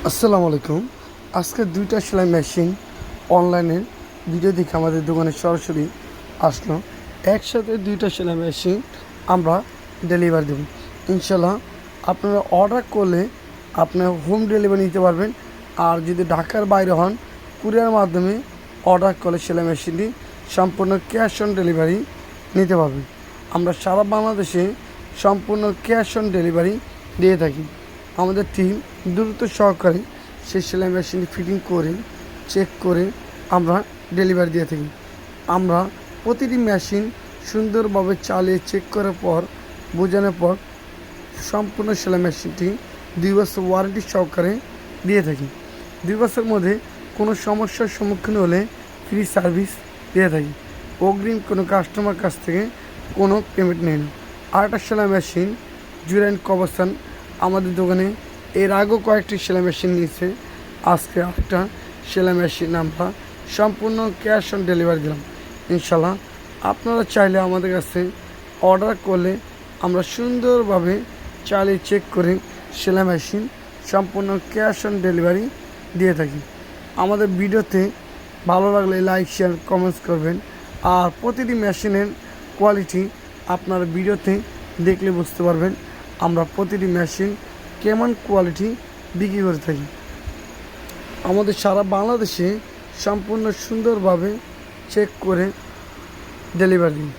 আসসালামু আলাইকুম। আজকে দুইটা সেলাই মেশিন অনলাইনে ভিডিও দেখে আমাদের দোকানে সরাসরি আসলো। একসাথে দুইটা সেলাই মেশিন আমরা ডেলিভারি দেব ইনশাল্লাহ। আপনারা অর্ডার করলে আপনার হোম ডেলিভারি নিতে পারবেন। আর যদি ঢাকার বাইরে হন, কুরিয়ার মাধ্যমে অর্ডার করলে সেলাই মেশিনটি সম্পূর্ণ ক্যাশ অন ডেলিভারি নিতে পারবেন। আমরা সারা বাংলাদেশে সম্পূর্ণ ক্যাশ অন ডেলিভারি দিয়ে থাকি। আমাদের টিম দ্রুত সহকারে সেই সেলাই মেশিনটি ফিটিং করে চেক করে আমরা ডেলিভারি দিয়ে থাকি। আমরা প্রতিটি মেশিন সুন্দরভাবে চালিয়ে চেক করার পর বোঝানোর পর সম্পূর্ণ সেলাই মেশিনটি 2 বছর ওয়ারেন্টি সহকারে দিয়ে থাকি। 2 বছরের মধ্যে কোনো সমস্যার সম্মুখীন হলে ফ্রি সার্ভিস দিয়ে থাকি। অগ্রিম কোনো কাস্টমার কাছ থেকে কোনো পেমেন্ট নেই না। আরেকটা সেলাই মেশিন জুরাইন কবস্থান আমাদের দোকানে এর আগেও কয়েকটি সেলাই মেশিন নিয়েছে। আজকে আরেকটা সেলাই মেশিন আমরা সম্পূর্ণ ক্যাশ অন ডেলিভারি দিলাম ইনশাল্লাহ। আপনারা চাইলে আমাদের কাছে অর্ডার করলে আমরা সুন্দরভাবে চালিয়ে চেক করে সেলাই মেশিন সম্পূর্ণ ক্যাশ অন ডেলিভারি দিয়ে থাকি। আমাদের ভিডিওতে ভালো লাগলে লাইক শেয়ার কমেন্টস করবেন। আর প্রতিটি মেশিনের কোয়ালিটি আপনারা ভিডিওতে দেখলে বুঝতে পারবেন আমরা প্রতিটি মেশিন কেমন কোয়ালিটি বিক্রি করে থাকি। আমাদের সারা বাংলাদেশে সম্পূর্ণ সুন্দরভাবে চেক করে ডেলিভারি দিই।